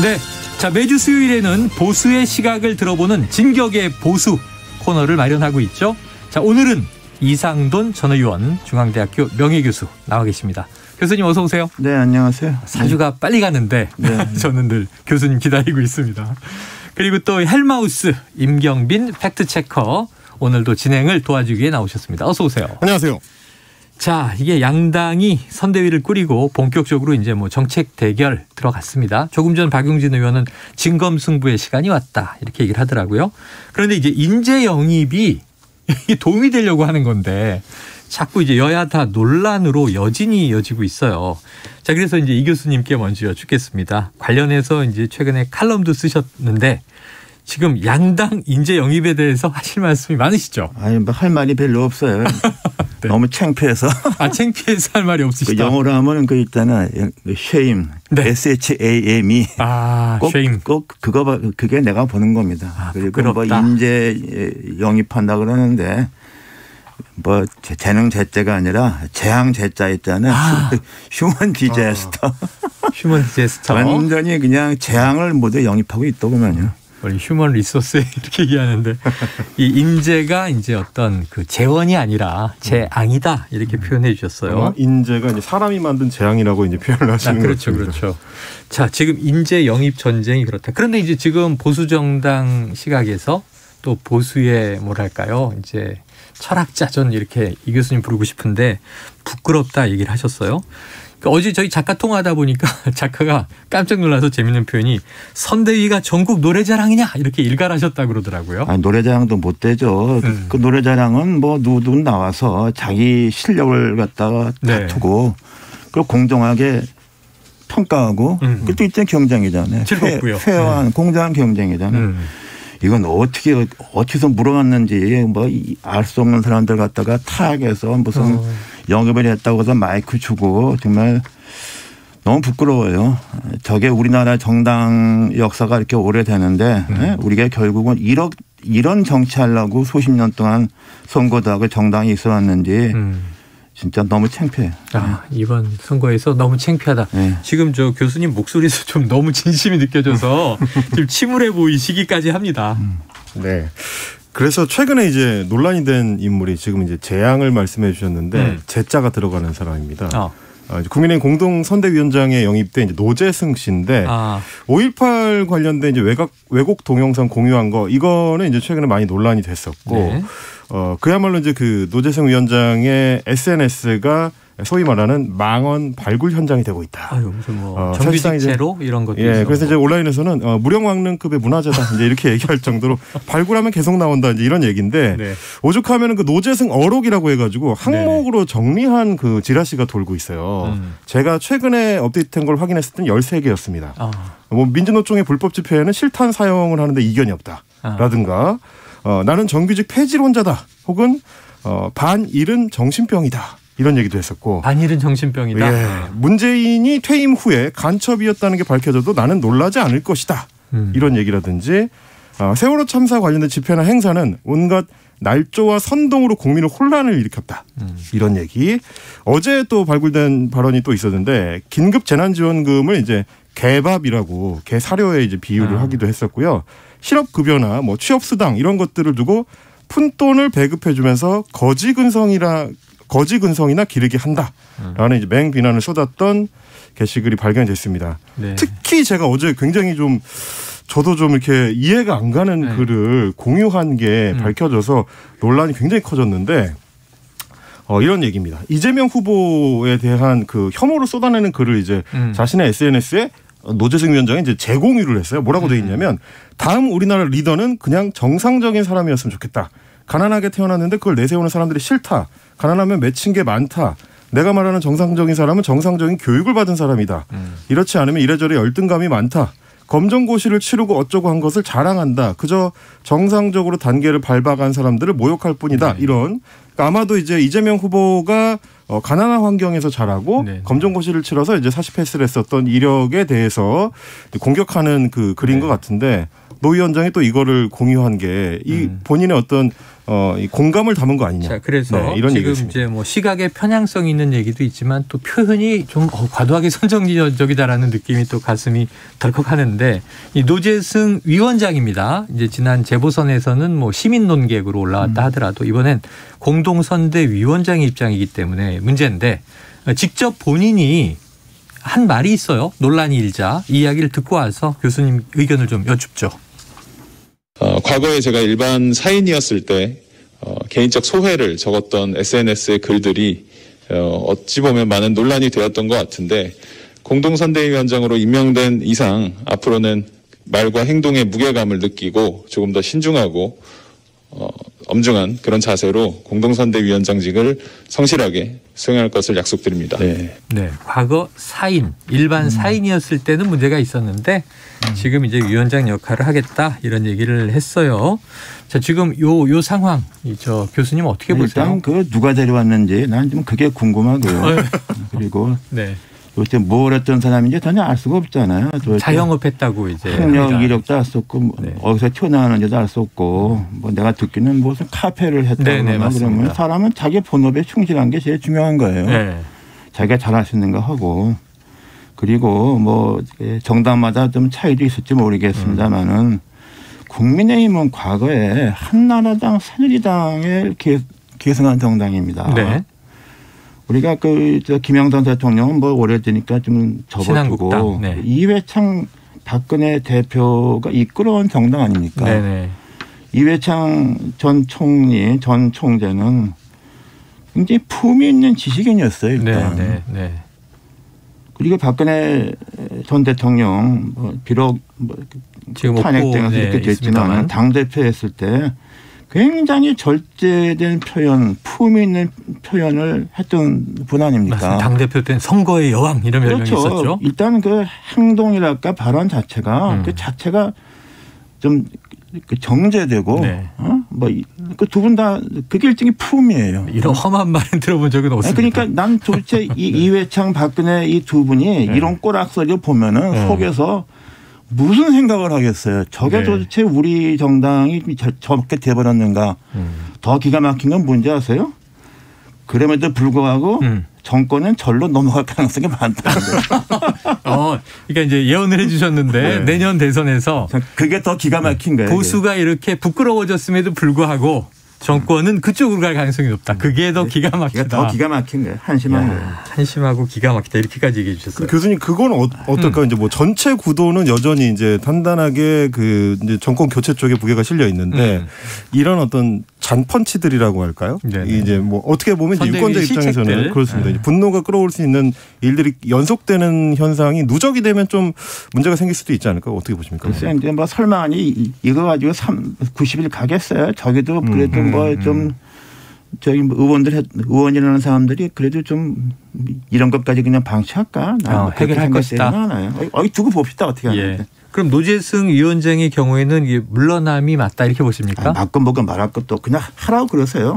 네, 자 매주 수요일에는 보수의 시각을 들어보는 진격의 보수 코너를 마련하고 있죠. 자 오늘은 이상돈 전 의원 중앙대학교 명예교수 나와 계십니다. 교수님 어서 오세요. 네, 안녕하세요. 사주가 빨리 가는데 네. 저는 늘 교수님 기다리고 있습니다. 그리고 또 헬마우스 임경빈 팩트체커 오늘도 진행을 도와주기 위해 나오셨습니다. 어서 오세요. 안녕하세요. 자, 이게 양당이 선대위를 꾸리고 본격적으로 이제 뭐 정책 대결 들어갔습니다. 조금 전 박용진 의원은 진검승부의 시간이 왔다 이렇게 얘기를 하더라고요. 그런데 이제 인재 영입이 도움이 되려고 하는 건데 자꾸 이제 여야 다 논란으로 여진이 이어지고 있어요. 자, 그래서 이제 이 교수님께 먼저 여쭙겠습니다. 관련해서 이제 최근에 칼럼도 쓰셨는데 지금 양당 인재 영입에 대해서 하실 말씀이 많으시죠? 아니, 뭐 할 말이 별로 없어요. 네. 너무 창피해서. 아, 창피해서 할 말이 없으시다. 그 영어로 하면 그 있잖아. shame. 네. SHAME. 아, shame. 꼭 그게 내가 보는 겁니다. 아, 그리고 부끄럽다. 뭐 인재 영입한다 그러는데 뭐 재능 재자가 아니라 재앙 재자 있잖아요. 휴먼 디제스터. 휴먼 디제스터. 완전히 그냥 재앙을 모두 영입하고 있더구만요. 휴먼 리소스 이렇게 얘기하는데 이 인재가 이제 어떤 그 재원이 아니라 재앙이다 이렇게 표현해 주셨어요. 인재가 이제 사람이 만든 재앙이라고 이제 표현을 하시는 그렇죠, 것 같습니다. 그렇죠. 자, 지금 인재 영입 전쟁이 그렇다. 그런데 이제 지금 보수 정당 시각에서 또 보수의 뭐랄까요, 이제 철학자전 이렇게 이 교수님 부르고 싶은데 부끄럽다 얘기를 하셨어요. 어제 저희 작가 통화하다 보니까 작가가 깜짝 놀라서 재밌는 표현이 선대위가 전국 노래자랑이냐 이렇게 일갈하셨다고 그러더라고요. 아니, 노래자랑도 못 되죠. 그 노래자랑은 뭐 누구 나와서 자기 실력을 갖다가 다투고 그걸 공정하게 평가하고 그것도 일단 경쟁이잖아요. 즐겁고요. 페어한 공정한 경쟁이잖아요. 이건 어디서 물어봤는지 뭐 알 수 없는 사람들 갖다가 타락해서 무슨 영입을 했다고 해서 마이크 주고 정말 너무 부끄러워요. 저게 우리나라 정당 역사가 이렇게 오래되는데 우리가 결국은 이런 정치하려고 수십 년 동안 선거도 하고 정당이 있어 왔는지 진짜 너무 창피해요. 아, 이번 선거에서 너무 창피하다. 네. 지금 저 교수님 목소리에서 좀 너무 진심이 느껴져서 지금 침울해 보이시기까지 합니다. 네. 그래서 최근에 이제 논란이 된 인물이 지금 이제 재앙을 말씀해 주셨는데 재자가 들어가는 사람입니다. 국민의힘 공동선대위원장에 영입된 이제 노재승 씨인데 5.18 관련된 이제 왜곡 동영상 공유한 거 이거는 이제 최근에 많이 논란이 됐었고 네. 그야말로 이제 그 노재승 위원장의 SNS가 소위 말하는 망언 발굴 현장이 되고 있다. 아유, 무슨 뭐 정규직 제로 이런 것도 예, 있었고. 그래서 이제 온라인에서는 무령왕릉급의 문화재다 이제 이렇게 얘기할 정도로 발굴하면 계속 나온다 이제 이런 얘기인데 네. 오죽하면은 그 노재승 어록이라고 해가지고 항목으로 정리한 그 지라시가 돌고 있어요. 제가 최근에 업데이트된 걸 확인했을 때는 13개였습니다. 뭐 민주노총의 불법 집회에는 실탄 사용을 하는데 이견이 없다라든가 나는 정규직 폐지론자다 혹은 반일은 정신병이다. 이런 얘기도 했었고. 반일은 정신병이다. 예, 문재인이 퇴임 후에 간첩이었다는 게 밝혀져도 나는 놀라지 않을 것이다. 이런 얘기라든지 세월호 참사 관련된 집회나 행사는 온갖 날조와 선동으로 국민의 혼란을 일으켰다. 이런 얘기. 어제 또 발굴된 발언이 또 있었는데 긴급 재난지원금을 이제 개밥이라고 개사료에 이제 비유를 하기도 했었고요. 실업급여나 뭐 취업수당 이런 것들을 두고 푼돈을 배급해주면서 거지근성이나 기르게 한다라는 이제 맹비난을 쏟았던 게시글이 발견됐습니다. 네. 특히 제가 어제 굉장히 좀 저도 좀 이렇게 이해가 안 가는 글을 공유한 게 밝혀져서 논란이 굉장히 커졌는데 이런 얘기입니다. 이재명 후보에 대한 그 혐오를 쏟아내는 글을 이제 자신의 SNS에 노재승 위원장이 이제 재공유를 했어요. 뭐라고 돼 있냐면 다음 우리나라 리더는 그냥 정상적인 사람이었으면 좋겠다. 가난하게 태어났는데 그걸 내세우는 사람들이 싫다. 가난하면 맺힌 게 많다. 내가 말하는 정상적인 사람은 정상적인 교육을 받은 사람이다. 이렇지 않으면 이래저래 열등감이 많다. 검정고시를 치르고 어쩌고 한 것을 자랑한다. 그저 정상적으로 단계를 밟아간 사람들을 모욕할 뿐이다. 이런 아마도 이제 이재명 후보가 가난한 환경에서 자라고 검정고시를 치러서 이제 사시 패스를 했었던 이력에 대해서 공격하는 그 글인 것 같은데 노 위원장이 또 이거를 공유한 게 이 본인의 어떤 이 공감을 담은 거 아니냐. 자, 그래서 네, 이런 지금 얘기였습니다. 이제 뭐 시각의 편향성이 있는 얘기도 있지만 또 표현이 좀 과도하게 선정적이다라는 느낌이 또 가슴이 덜컥하는데 이 노재승 위원장입니다. 이제 지난 재보선에서는 뭐 시민 논객으로 올라왔다 하더라도 이번엔 공동선대 위원장의 입장이기 때문에 문제인데 직접 본인이 한 말이 있어요. 논란이 일자 이 이야기를 듣고 와서 교수님 의견을 좀 여쭙죠. 과거에 제가 일반 사인이었을 때 개인적 소회를 적었던 SNS의 글들이 어찌 보면 많은 논란이 되었던 것 같은데 공동선대위원장으로 임명된 이상 앞으로는 말과 행동의 무게감을 느끼고 조금 더 신중하고 엄중한 그런 자세로 공동선대위원장직을 성실하게 수행할 것을 약속드립니다. 네. 네, 과거 사인, 일반 사인이었을 때는 문제가 있었는데 지금 이제 위원장 역할을 하겠다 이런 얘기를 했어요. 자, 지금 요 상황, 저 교수님 어떻게 보세요? 일단 그 누가 데려왔는지 난 좀 그게 궁금하고요. 그리고 네. 도대체 뭘 했던 사람인지 전혀 알 수가 없잖아요. 자영업했다고 이제 학력 이력도 알 수 없고 네. 어디서 튀어나왔는지도 알 수 없고 뭐 내가 듣기는 무슨 카페를 했다고 그러면 사람은 자기 본업에 충실한 게 제일 중요한 거예요. 네. 자기가 잘할 수 있는 거 하고 그리고 뭐 정당마다 좀 차이도 있을지 모르겠습니다만은 국민의힘은 과거에 한나라당, 새누리당을 계승한 정당입니다. 네. 우리가 김영삼 대통령은 뭐 오래되니까 좀 접어두고 네. 이회창 박근혜 대표가 이끌어온 정당 아닙니까? 네네. 이회창 전 총리, 전 총재는 굉장히 품위 있는 지식인이었어요. 일단. 네. 그리고 박근혜 전 대통령 비록 지금 탄핵되면서 이렇게 됐지만 당대표 했을 때 굉장히 절제된 표현, 품위 있는 표현을 했던 분 아닙니까? 맞습니다. 당대표 때는 선거의 여왕 이런 별명이 있었죠. 일단 그 행동이랄까 발언 자체가 그 자체가 좀 정제되고 그 두 분 다 그게 일종의 품이에요. 이런 험한 말은 들어본 적은 없습니다. 그러니까 난 도대체 이회창 박근혜 이 두 분이 이런 꼬락서리를 보면은 속에서 무슨 생각을 하겠어요. 저게 도대체 우리 정당이 저렇게 돼버렸는가. 더 기가 막힌 건 뭔지 아세요? 그럼에도 불구하고 정권은 절로 넘어갈 가능성이 많다는데. 그러니까 이제 예언을 해주셨는데 내년 대선에서 그게 더 기가 막힌 거예요. 보수가 이렇게 부끄러워졌음에도 불구하고 정권은 그쪽으로 갈 가능성이 높다. 그게 더 기가 막히다. 더 기가 막힌 거예요. 한심한 거예요. 한심하고 기가 막히다 이렇게까지 얘기해 주셨어요. 교수님 그건 어떨까? 이제 뭐 전체 구도는 여전히 이제 단단하게 그 이제 정권 교체 쪽에 무게가 실려 있는데 이런 어떤 잔펀치들이라고 할까요? 이제 뭐 어떻게 보면 이제 유권자 입장에서는 실책들. 그렇습니다. 이제 분노가 끌어올 수 있는 일들이 연속되는 현상이 누적이 되면 좀 문제가 생길 수도 있지 않을까? 어떻게 보십니까? 글쎄 이제 뭐 설마 아니 이거 가지고 90일 가겠어요? 저기도 그래도 뭐 좀 저기 의원이라는 사람들이 그래도 좀 이런 것까지 그냥 방치할까? 해결할 것이다. 두고 봅시다 어떻게 하는지. 그럼 노재승 위원장의 경우에는 이게 물러남이 맞다 이렇게 보십니까? 맞건 뭐건 말할 것도 그냥 하라고 그러세요.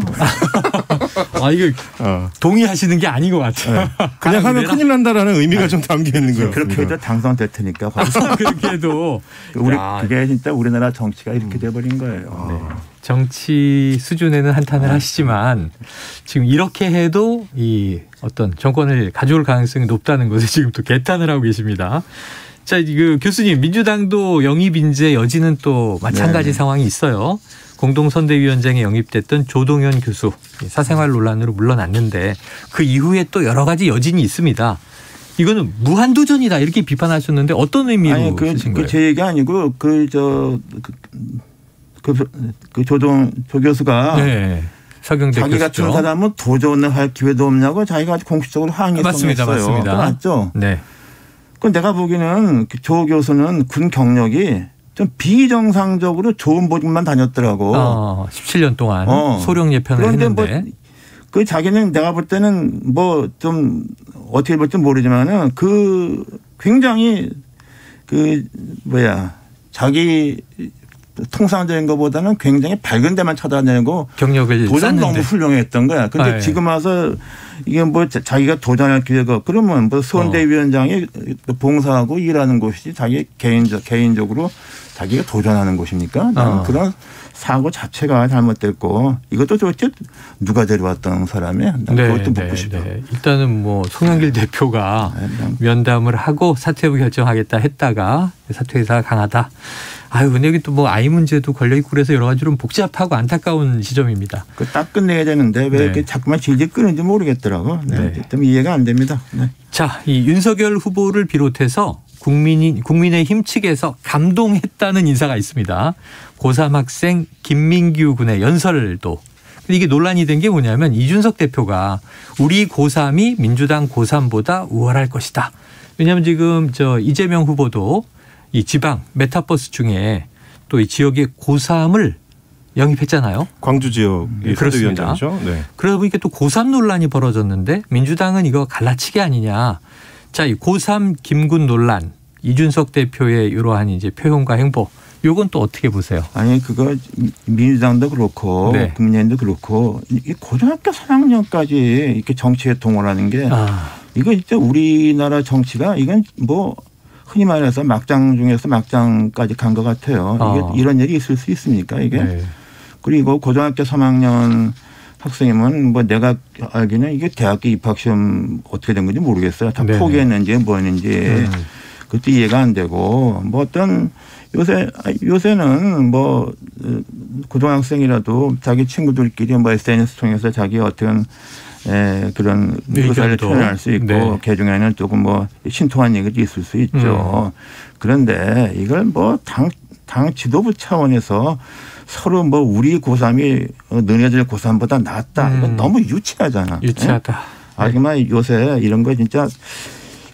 이거 동의하시는 게 아닌 것 같아요. 그냥 하면 큰일 난다라는 의미가 좀 담겨 있는 거예요. 그렇게 해도 당선될 테니까. 그렇게 해도 그게 진짜 우리나라 정치가 이렇게 돼버린 거예요. 정치 수준에는 한탄을 하시지만 지금 이렇게 해도 이 어떤 정권을 가져올 가능성이 높다는 것을 지금 또 개탄을 하고 계십니다. 자, 그 교수님 민주당도 영입 인재 여지는 또 마찬가지 상황이 있어요. 공동선대위원장에 영입됐던 조동현 교수 사생활 논란으로 물러났는데 그 이후에 또 여러 가지 여진이 있습니다. 이거는 무한도전이다 이렇게 비판하셨는데 어떤 의미로 쓰신 거예요? 제 얘기 아니고 조 교수가 서경대 자기 교수죠. 같은 사람은 도전할 기회도 없냐고 자기가 공식적으로 항의 맞습니다. 맞죠? 네. 그 내가 보기에는 조 교수는 군 경력이 좀 비정상적으로 좋은 보직만 다녔더라고. 17년 동안 소령 예편을 했는데. 그 자기는 내가 볼 때는 뭐 좀 어떻게 볼지 모르지만은 그 굉장히 자기 통상적인 것보다는 굉장히 밝은 데만 쳐다내고 경력을 도전 쌓는데. 너무 훌륭했던 거야. 근데 지금 와서 이게 뭐 자기가 도전할 기회가 그러면 뭐 선대위원장이 봉사하고 일하는 곳이 자기 개인적으로 자기가 도전하는 곳입니까? 나는 그런 사고 자체가 잘못됐고 이것도 도대체 누가 데려왔던 사람이야? 그것도 묻고 싶어요. 일단은 뭐 송영길 대표가 면담을 하고 사퇴부 결정하겠다 했다가 사퇴 의사가 강하다. 아유, 근데 여기 또 뭐 아이 문제도 걸려있고 그래서 여러 가지로 복잡하고 안타까운 지점입니다. 딱 끝내야 되는데 왜 이렇게 자꾸만 질질 끄는지 모르겠더라고. 좀 이해가 안 됩니다. 자, 이 윤석열 후보를 비롯해서 국민의힘 측에서 감동했다는 인사가 있습니다. 고3 학생 김민규 군의 연설도. 근데 이게 논란이 된 게 뭐냐면 이준석 대표가 우리 고3이 민주당 고3보다 우월할 것이다. 왜냐하면 지금 이재명 후보도 이 지방 메타버스 중에 또 이 지역의 고3을 영입했잖아요. 광주 지역 그렇습니다. 네. 그러다 보니까 또 고3 논란이 벌어졌는데 민주당은 이거 갈라치기 아니냐. 자, 이 고3 김군 논란, 이준석 대표의 이러한 이제 표현과 행보, 요건 또 어떻게 보세요? 아니 그거 민주당도 그렇고 국민의힘도 그렇고 이 고등학교 3학년까지 이렇게 정치에 동원하는 게 이거 진짜 우리나라 정치가 이건 뭐 흔히 말해서 막장 중에서 막장까지 간 것 같아요. 이게 이런 일이 있을 수 있습니까 이게? 그리고 고등학교 3학년 학생이면 뭐 내가 알기는 이게 대학교 입학시험 어떻게 된 건지 모르겠어요. 다 포기했는지 뭐였는지 그것도 이해가 안 되고 뭐 어떤 요새는 뭐 고등학생이라도 자기 친구들끼리 뭐 SNS 통해서 자기 어떤 그런 의사를 표현할 수 있고 개중에는 조금 뭐 신통한 얘기도 있을 수 있죠. 그런데 이걸 뭐 당 지도부 차원에서 서로 뭐 우리 고3이 너네들 고3보다 낫다. 이건 너무 유치하잖아. 유치하다. 정말 요새 이런 거 진짜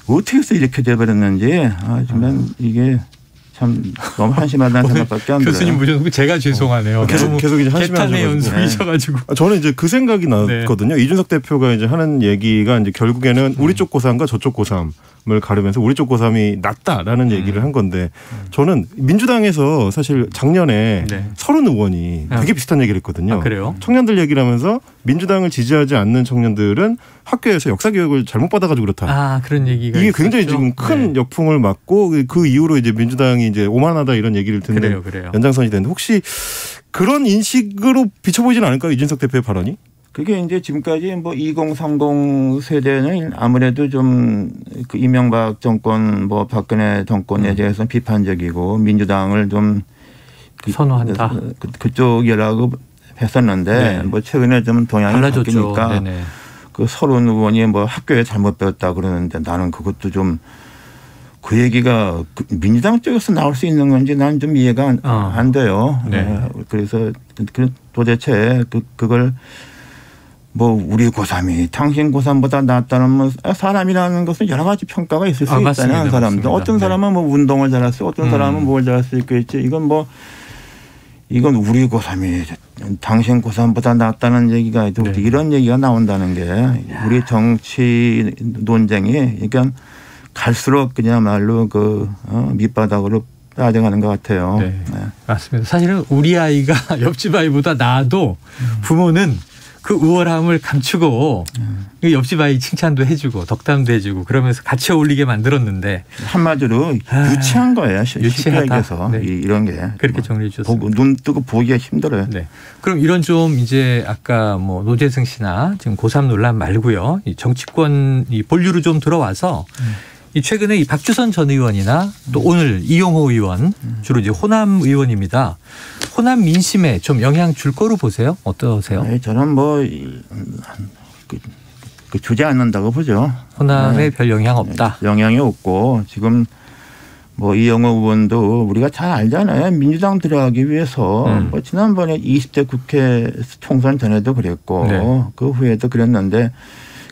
어떻게 해서 이렇게 돼버렸는지 정말 이게 참 너무 한심하다는 생각밖에 안 들어요. 교수님 모셔놓고 제가 죄송하네요. 계속 이제 개탄의 연속이셔가지고. 저는 이제 그 생각이 났거든요. 이준석 대표가 이제 하는 얘기가 이제 결국에는 우리 쪽 고3과 저쪽 고3을 가르면서 우리 쪽 고3이 낫다라는 얘기를 한 건데 저는 민주당에서 사실 작년에 서른 의원이 되게 비슷한 얘기를 했거든요. 그래요? 청년들 얘기를 하면서 민주당을 지지하지 않는 청년들은 학교에서 역사 교육을 잘못 받아가지고 그렇다. 그런 얘기가 이게 있었죠? 굉장히 지금 큰 역풍을 맞고 그 이후로 이제 민주당이 이제 오만하다 이런 얘기를 듣는 그래요. 연장선이 되는데 혹시 그런 인식으로 비춰보이진 않을까요? 이준석 대표의 발언이? 그게 이제 지금까지 뭐 2030 세대는 아무래도 좀 그 이명박 정권 뭐 박근혜 정권에 대해서 비판적이고 민주당을 좀 선호한다. 그쪽이라고 했었는데 뭐 최근에 좀 동향이 달라졌죠. 바뀌니까 그 서른 의원이 뭐 학교에 잘못 배웠다 그러는데 나는 그것도 좀 그 얘기가 민주당 쪽에서 나올 수 있는 건지 난 좀 이해가 안 돼요. 그래서 도대체 그걸 뭐 우리 고3이 당신 고3보다 낫다는 뭐 사람이라는 것은 여러 가지 평가가 있을 수 있다는 사람도 어떤 사람은 뭐 운동을 잘할 수 어떤 사람은 뭘 잘할 수 있겠지. 이건 우리 고3이 당신 고3보다 낫다는 얘기가 이런 얘기가 나온다는 게 우리 정치 논쟁이 그러니까 갈수록 그냥말로 밑바닥으로 빠져가는 것 같아요. 맞습니다. 사실은 우리 아이가 옆집 아이보다 나아도 부모는 그 우월함을 감추고 옆집 아이 칭찬도 해주고 덕담도 해주고 그러면서 같이 어울리게 만들었는데 한마디로 유치한 거예요. 유치하다. 이런 게 그렇게 정리해 주셨습니다. 눈 뜨고 보기가 힘들어요. 그럼 이런 좀 이제 아까 뭐 노재승 씨나 지금 고3 논란 말고요. 이 정치권 이 본류로 좀 들어와서 이 최근에 이 박주선 전 의원이나 또 오늘 이용호 의원 주로 이제 호남 의원입니다. 호남 민심에 좀 영향 줄 거로 보세요? 어떠세요? 저는 뭐 주지 않는다고 보죠. 호남에 별 영향 없다. 영향이 없고 지금 뭐 이용호 의원도 우리가 잘 알잖아요. 민주당 들어가기 위해서 뭐 지난번에 20대 국회 총선 전에도 그랬고 그 후에도 그랬는데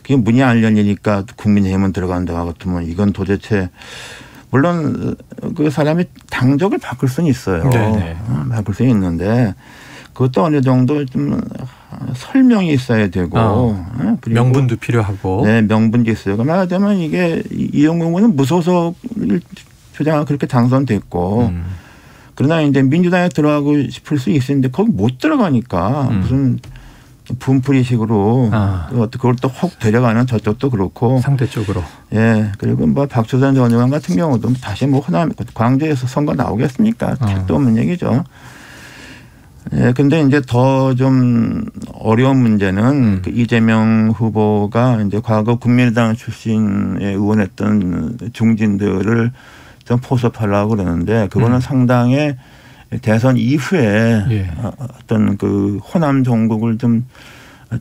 그게 문이 안 열리니까 국민의힘은 들어간다 같으면 이건 도대체 물론 그 사람이 당적을 바꿀 수는 있어요. 바꿀 수는 있는데 그것도 어느 정도 좀 설명이 있어야 되고 그리고 명분도 필요하고 명분도 있어요. 말하자면 이게 이용호 의원은 무소속을 주장하고 그렇게 당선됐고 그러나 이제 민주당에 들어가고 싶을 수 있었는데 거기 못 들어가니까 무슨 분풀이식으로 그걸 또 혹 데려가는 저쪽도 그렇고 상대적으로. 예. 그리고 뭐 박주선 전 의원 같은 경우도 다시 뭐 호남 광주에서 선거 나오겠습니까? 택도 없는 얘기죠. 예. 근데 이제 더 좀 어려운 문제는 그 이재명 후보가 이제 과거 국민의당 출신에 의원했던 중진들을 좀 포섭하려고 그러는데 그거는 상당히 대선 이후에 어떤 그 호남 종국을 좀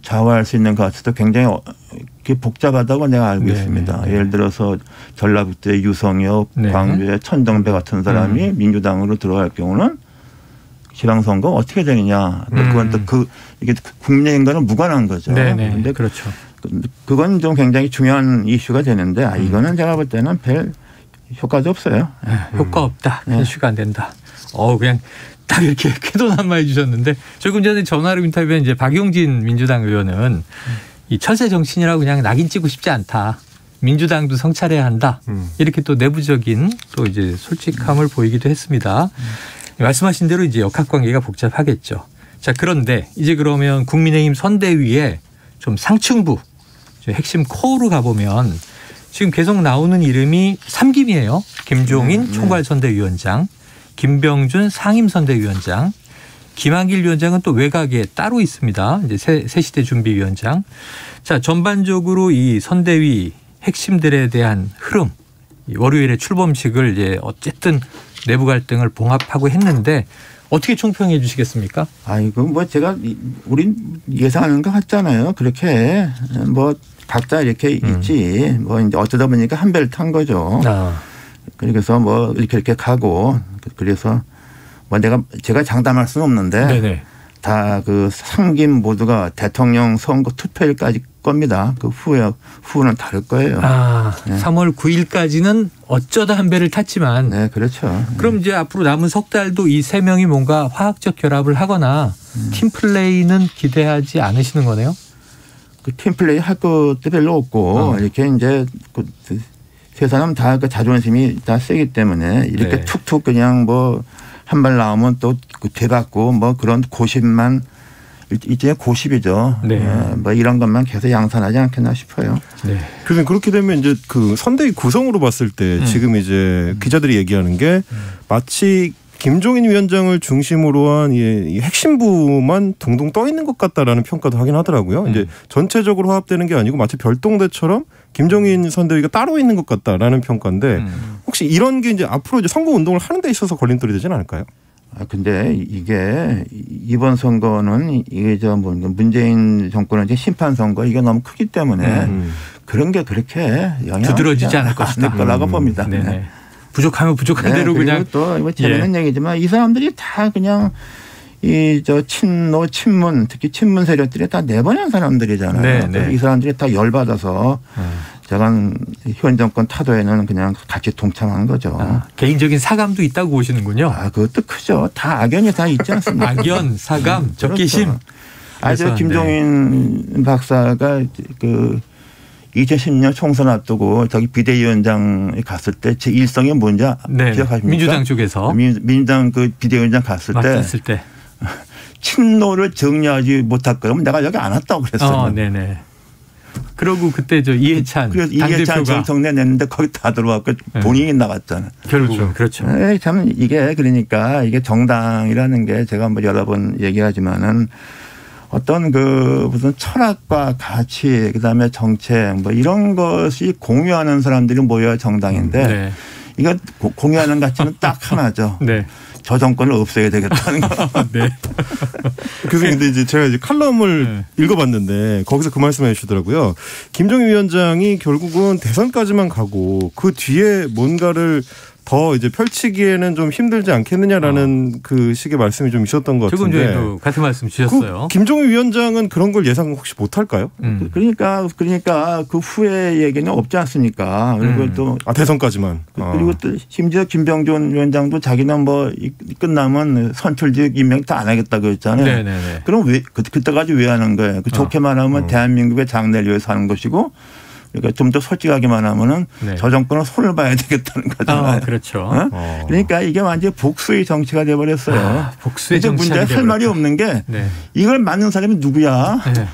좌우할 수 있는 것 같아서 굉장히 복잡하다고 내가 알고 있습니다. 예를 들어서 전라북도의 유성엽, 광주의 천정배 같은 사람이 민주당으로 들어갈 경우는 지방선거 어떻게 되느냐. 그건 또 이게 국민의힘과는 무관한 거죠. 그런데 그렇죠. 그건 좀 굉장히 중요한 이슈가 되는데 이거는 제가 볼 때는 별 효과도 없어요. 효과 없다. 이슈가 안 된다. 그냥 딱 이렇게 쾌도난마 해주셨는데 조금 전에 전화로 인터뷰한 이제 박용진 민주당 의원은 이 철새 정치인이라고 그냥 낙인 찍고 싶지 않다. 민주당도 성찰해야 한다. 이렇게 또 내부적인 또 이제 솔직함을 보이기도 했습니다. 말씀하신 대로 이제 역학관계가 복잡하겠죠. 자, 그런데 이제 그러면 국민의힘 선대위에 좀 상층부 핵심 코어로 가보면 지금 계속 나오는 이름이 3김이에요. 김종인 총괄선대위원장, 김병준 상임선대위원장, 김한길 위원장은 또 외곽에 따로 있습니다. 이제 새시대 준비위원장. 자, 전반적으로 이 선대위 핵심들에 대한 흐름, 월요일에 출범식을 이제 어쨌든 내부 갈등을 봉합하고 했는데 어떻게 총평해 주시겠습니까? 이거 뭐 제가 우린 예상하는 것 같잖아요. 그렇게 뭐 각자 이렇게 있지. 뭐 이제 어쩌다 보니까 한 배를 탄 거죠. 그래서 뭐 이렇게 가고 그래서 뭐 제가 장담할 수는 없는데 다 그 3김 모두가 대통령 선거 투표일까지 겁니다. 그 후는 다를 거예요. 3월 9일까지는 어쩌다 한 배를 탔지만. 네, 그렇죠. 그럼 이제 앞으로 남은 석 달도 이 세 명이 뭔가 화학적 결합을 하거나 팀 플레이는 기대하지 않으시는 거네요? 그 팀 플레이 할 것도 별로 없고 이렇게 이제 세 사람 다 그 자존심이 다 세기 때문에 이렇게 툭툭 그냥 뭐 한 발 나오면 또 되받고 뭐 그런 고집만 일종의 고집이죠. 뭐 이런 것만 계속 양산하지 않겠나 싶어요. 그래서 그렇게 되면 이제 그 선대위 구성으로 봤을 때 지금 이제 기자들이 얘기하는 게 마치 김종인 위원장을 중심으로 한 이 핵심부만 둥둥 떠 있는 것 같다라는 평가도 하긴 하더라고요. 이제 전체적으로 화합되는 게 아니고 마치 별동대처럼 김종인 선대위가 따로 있는 것 같다라는 평가인데 혹시 이런 게 이제 앞으로 이제 선거 운동을 하는 데 있어서 걸림돌이 되지는 않을까요? 근데 이게 이번 선거는 이게 문재인 정권의 심판 선거 이게 너무 크기 때문에 그런 게 그렇게 두드러지지 않을 것이다. 거라고 봅니다. 부족하면 부족한 대로 그냥. 또 재밌는 얘기지만 이 사람들이 다 그냥 친노 친문 특히 친문 세력들이 다 내보낸 사람들이잖아요. 이 사람들이 다 열받아서 제가 현 정권 타도에는 그냥 같이 동참한 거죠. 개인적인 사감도 있다고 보시는군요. 그것도 크죠. 다 악연이 다 있지 않습니까? 악연, 사감, 적개심. 그렇죠. 김종인 박사가 그 2010년 총선 앞두고 저기 비대위원장에 갔을 때 제 일성이 뭔지 기억하십니까? 민주당 쪽에서. 민주당 그 비대위원장 갔을 때 친노를 정리하지 못할 거면 내가 여기 안 왔다고 그랬어요. 그러고 그때 이해찬 그래서 이해찬 정청래 냈는데 거기 다 들어왔고 본인이 나갔잖아요. 결국 그렇죠. 참 이게 그러니까 이게 정당이라는 게 제가 뭐 여러 번 얘기하지만은 어떤 그 무슨 철학과 가치 그다음에 정책 뭐 이런 것이 공유하는 사람들이 모여야 정당인데 이거 공유하는 가치는 딱 하나죠. 저 정권을 없애야 되겠다는 거. 그래서 근데 이제 제가 이제 칼럼을 읽어봤는데 거기서 그 말씀해 주시더라고요. 김종인 위원장이 결국은 대선까지만 가고 그 뒤에 뭔가를 더 이제 펼치기에는 좀 힘들지 않겠느냐라는 그 식의 말씀이 좀 있었던 것 같은데. 조금 전에도 같은 말씀 주셨어요. 김종인 위원장은 그런 걸 예상 혹시 못할까요? 그러니까 그 후에 얘기는 없지 않습니까? 그리고 또 대선까지만. 그리고 또 심지어 김병준 위원장도 자기는 뭐 끝나면 선출직 임명 다 안 하겠다 그랬잖아요. 그럼 왜 그때까지 왜 하는 거예요? 좋게 말하면 대한민국의 장래를 위해서 하는 것이고 그러니까 좀 더 솔직하게만 하면은 네. 저 정권은 손을 봐야 되겠다는 거잖아요. 그렇죠. 그러니까 이게 완전히 복수의 정치가 돼버렸어요. 복수의 근데 문제는 할 말이 없는 게 네. 이걸 만든 사람이 누구야? 네.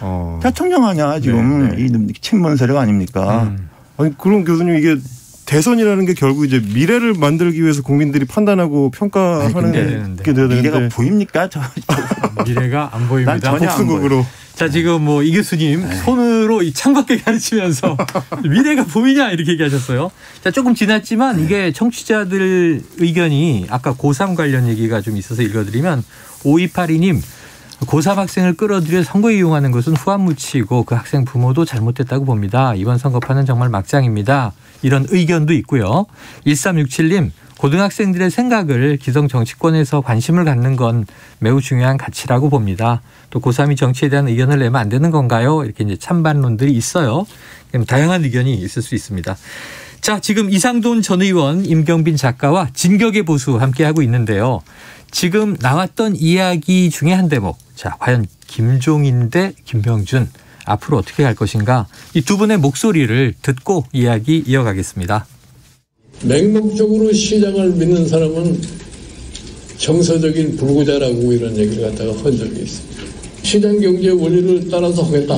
대통령 아니야 지금 이 친문 세력 아닙니까? 아니 그럼 교수님 이게 대선이라는 게 결국 이제 미래를 만들기 위해서 국민들이 판단하고 평가하는 게 돼야 되는데 미래가 보입니까? 미래가 안 보입니다. 난 전혀 안 복수국으로. 자, 지금 뭐 이 교수님 손으로 이 창밖에 가르치면서 미래가 보이냐 이렇게 얘기하셨어요. 자, 조금 지났지만 이게 청취자들 의견이 아까 고3 관련 얘기가 좀 있어서 읽어드리면 5282님 고3 학생을 끌어들여 선거에 이용하는 것은 후안무치고 그 학생 부모도 잘못됐다고 봅니다. 이번 선거판은 정말 막장입니다. 이런 의견도 있고요. 1367님 고등학생들의 생각을 기성 정치권에서 관심을 갖는 건 매우 중요한 가치라고 봅니다. 또 고3이 정치에 대한 의견을 내면 안 되는 건가요? 이렇게 이제 찬반론들이 있어요. 다양한 의견이 있을 수 있습니다. 자, 지금 이상돈 전 의원, 임경빈 작가와 진격의 보수 함께하고 있는데요. 지금 나왔던 이야기 중에 한 대목. 자, 과연 김종인 대 김병준 앞으로 어떻게 갈 것인가? 이 두 분의 목소리를 듣고 이야기 이어가겠습니다. 맹목적으로 시장을 믿는 사람은 정서적인 불구자라고 이런 얘기를 갖다가 한 적이 있습니다. 시장 경제 원리를 따라서 하겠다.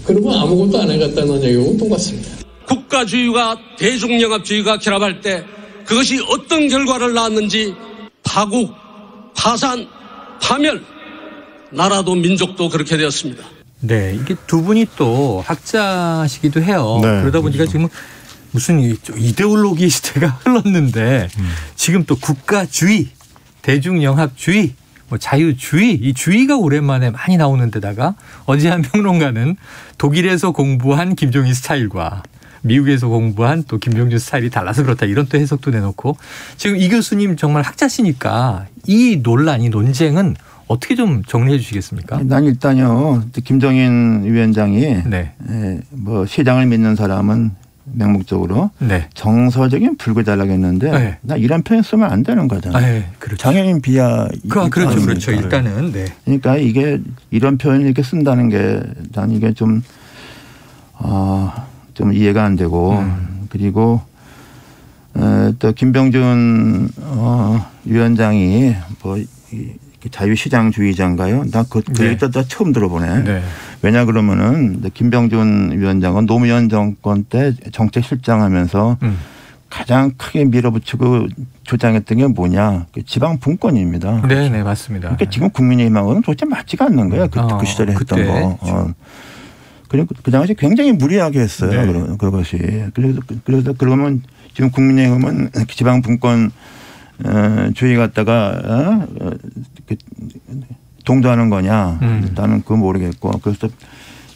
그러면 아무것도 안 해갔다는 얘기하고 똑같습니다. 국가주의와 대중영합주의가 결합할 때 그것이 어떤 결과를 낳았는지 파국, 파산, 파멸, 나라도 민족도 그렇게 되었습니다. 네, 이게 두 분이 또 학자시기도 해요. 네, 그러다 보니까 그렇죠. 지금 무슨 이데올로기 시대가 흘렀는데 지금 또 국가주의, 대중영합주의, 뭐 자유주의, 이 주의가 오랜만에 많이 나오는 데다가 어제 한 평론가는 독일에서 공부한 김종인 스타일과 미국에서 공부한 또 김병준 스타일이 달라서 그렇다 이런 또 해석도 내놓고 지금 이 교수님 정말 학자시니까 이 논란, 이 논쟁은 어떻게 좀 정리해 주시겠습니까? 난 일단요 김종인 위원장이 네. 뭐 시장을 믿는 사람은 맹목적으로 네. 정서적인 불구자라고 했는데 네. 나 이런 표현 쓰면 안 되는 거잖아요. 네, 그렇죠. 장애인 비하. 그렇죠. 일단은 네. 그러니까 이게 이런 표현을 이렇게 쓴다는 게 난 이게 좀 이해가 안 되고 그리고 또 김병준 위원장이 뭐 자유시장주의자인가요? 나 그 얘기 다 처음 들어보네. 네. 왜냐 그러면은 김병준 위원장은 노무현 정권 때 정책실장하면서 가장 크게 밀어붙이고 주장했던 게 뭐냐? 지방 분권입니다. 네, 맞습니다. 그러니까 지금 국민의힘하고는 도대체 맞지가 않는 거예요. 그 시절에 했던 그때. 거. 그리고 그 당시 굉장히 무리하게 했어요. 네. 그것이. 그래서 그러면 지금 국민의힘은 지방 분권 주의 갖다가 동조하는 거냐? 나는 그거 모르겠고. 그래서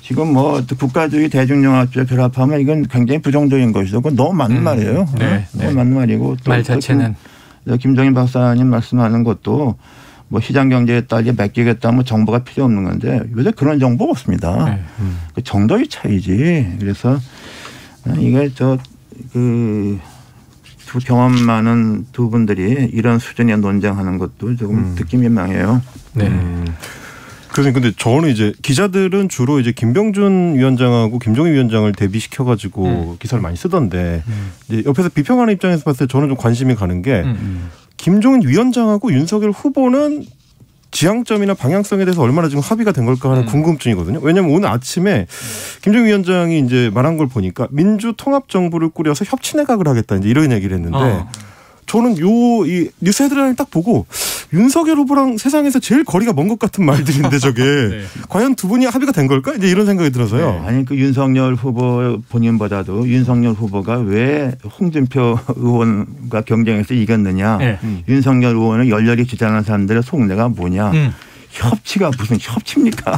지금 뭐 국가주의 대중영합주의 결합하면 이건 굉장히 부정적인 것이죠. 그건 너무 맞는 말이에요. 너무 맞는 말이고. 말 자체는. 김종인 박사님 말씀하는 것도 뭐 시장 경제에 따라 맡기겠다 뭐 정보가 필요 없는 건데 요새 그런 정보 없습니다. 그 정도의 차이지. 그래서 이게 두 경험 많은 두 분들이 이런 수준의 논쟁하는 것도 조금 듣기 민망해요. 네. 교수님 근데 저는 이제 기자들은 주로 이제 김병준 위원장하고 김종인 위원장을 대비시켜가지고 기사를 많이 쓰던데 이제 옆에서 비평하는 입장에서 봤을 때 저는 좀 관심이 가는 게 김종인 위원장하고 윤석열 후보는 지향점이나 방향성에 대해서 얼마나 지금 합의가 된 걸까 하는 궁금증이거든요. 왜냐하면 오늘 아침에 김종인 위원장이 이제 말한 걸 보니까 민주통합정부를 꾸려서 협치내각을 하겠다 이제 이런 얘기를 했는데 저는 이 뉴스 헤드라인을 딱 보고 윤석열 후보랑 세상에서 제일 거리가 먼 것 같은 말들인데 저게 네. 과연 두 분이 합의가 된 걸까? 이제 이런 생각이 들어서요. 네. 아니 그 윤석열 후보 본인보다도 윤석열 후보가 왜 홍준표 의원과 경쟁에서 이겼느냐. 네. 윤석열 의원을 열렬히 지지하는 사람들의 속내가 뭐냐. 협치가 무슨 협치입니까?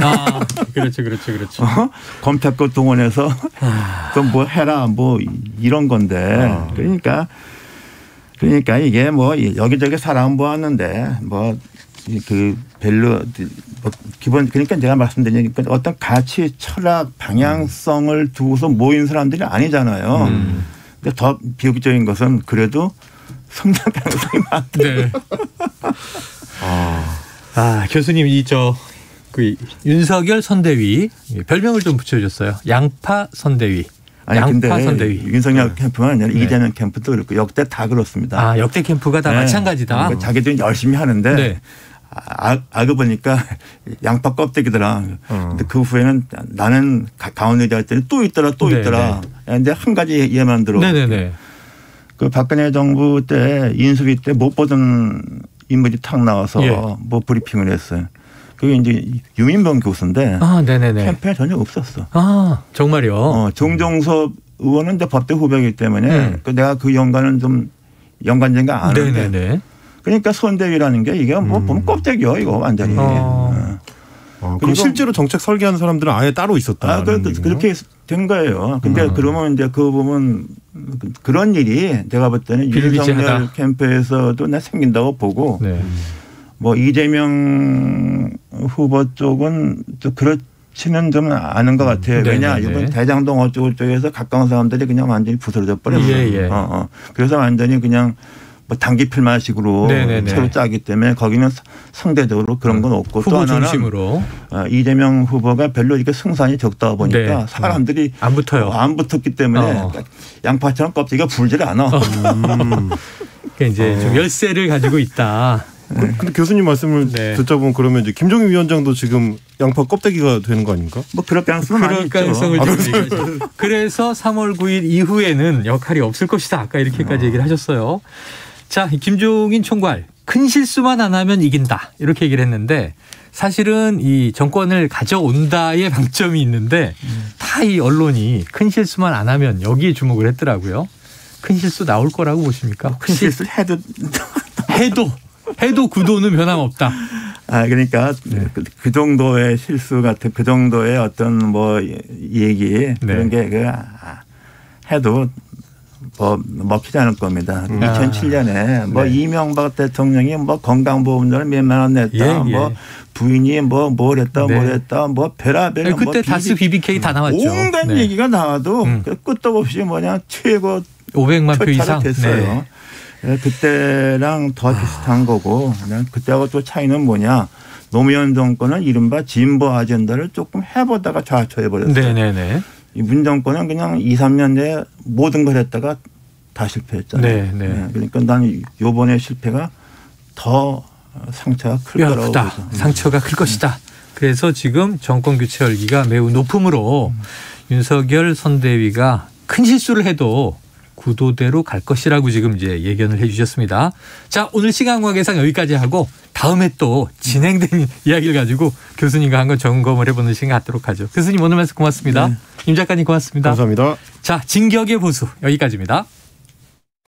그렇죠. 검찰권 동원해서 또 뭐 해라 뭐 이런 건데 그러니까 이게 뭐 여기저기 사람 모았는데 뭐 그 별로 뭐 기본 그러니까 제가 말씀드린 어떤 가치, 철학, 방향성을 두고서 모인 사람들이 아니잖아요. 근데 더 비극적인 것은 그래도 성장 가능성이 많다. 네. 교수님 그 윤석열 선대위 별명을 좀 붙여줬어요. 양파 선대위. 아니 근데 선대위. 윤석열 캠프만 아니라 이재명 캠프도 그렇고 역대 다 그렇습니다. 아 역대 캠프가 다 마찬가지다. 그러니까 자기들이 열심히 하는데 알고 보니까 양파 껍데기더라. 근데 그 후에는 나는 강원 의지할 또 있더라. 근데 한 가지 예만 들어. 네네네. 그 박근혜 정부 때 인수위 때 못 보던 인물이 탁 나와서 뭐 브리핑을 했어요. 그게 이제 유민범 교수인데 캠프에 전혀 없었어. 아 정말요? 정종섭 의원은 이제 법대 후배이기 때문에 내가 그 연관은 좀 연관된 거 아는데. 네네네. 그러니까 선대위라는 게 이게 뭐 보면 껍데기요 이거 완전히. 그럼 실제로 정책 설계하는 사람들은 아예 따로 있었다. 그렇게 된 거예요. 근데 그러면 이제 그 보면 그런 일이 내가 볼 때는 윤석열 캠프에서도 나 생긴다고 보고 뭐 이재명 후보 쪽은 또 그렇지는 좀 않은 것 같아요. 왜냐 이번 대장동 어쩌고 쪽에서 가까운 사람들이 그냥 완전히 부서져 버렸어요. 그래서 완전히 그냥 뭐 단기필마식으로 새로 짜기 때문에 거기는 상대적으로 그런 건 없고 또 하나는 중심으로. 이재명 후보가 별로 이렇게 승산이 적다 보니까 사람들이 안 붙어요. 안 붙었기 때문에 양파처럼 껍데기가 불질 않아. 그러니까 이제 좀 열세를 가지고 있다. 근데 교수님 말씀을 듣자 보면 그러면 이제 김종인 위원장도 지금 양파 껍데기가 되는 거 아닙니까? 뭐 그럴 가능성은 많이 있죠. 그래서 3월 9일 이후에는 역할이 없을 것이다. 아까 이렇게까지 얘기를 하셨어요. 자, 김종인 총괄 큰 실수만 안 하면 이긴다. 이렇게 얘기를 했는데 사실은 이 정권을 가져온다의 방점이 있는데 다 이 언론이 큰 실수만 안 하면 여기에 주목을 했더라고요. 큰 실수 나올 거라고 보십니까? 큰 실수 해도 구도는 변함없다. 그러니까 그 정도의 실수 같은 그 정도의 어떤 뭐 얘기 그런 게 해도 뭐 먹히지 않을 겁니다. 2007년에 뭐 이명박 대통령이 뭐 건강보험료를 몇만 원 냈다. 뭐 부인이 뭘 했다. 뭐 별의별 그때 뭐 다스 BBK 다 나왔죠. 온갖 얘기가 나와도 끝도 없이 최고 500만 표 이상 됐어요. 그때랑 더 비슷한 거고 그냥 그때하고 또 차이는 뭐냐. 노무현 정권은 이른바 진보 아젠다를 조금 해보다가 좌초해버렸어요. 이 문 정권은 그냥 2, 3년 내에 모든 걸 했다가 다 실패했잖아요. 그러니까 난 이번에 실패가 더 상처가 클 거라고 보죠. 상처가 클 것이다. 그래서 지금 정권 교체 열기가 매우 높음으로 윤석열 선대위가 큰 실수를 해도 구도대로 갈 것이라고 지금 이제 예견을 해 주셨습니다. 자, 오늘 시간관계상 여기까지 하고 다음에 또 진행된 이야기를 가지고 교수님과 한번 점검을 해보는 시간 갖도록 하죠. 교수님 오늘 말씀 고맙습니다. 임 작가님 고맙습니다. 감사합니다. 자, 진격의 보수 여기까지입니다.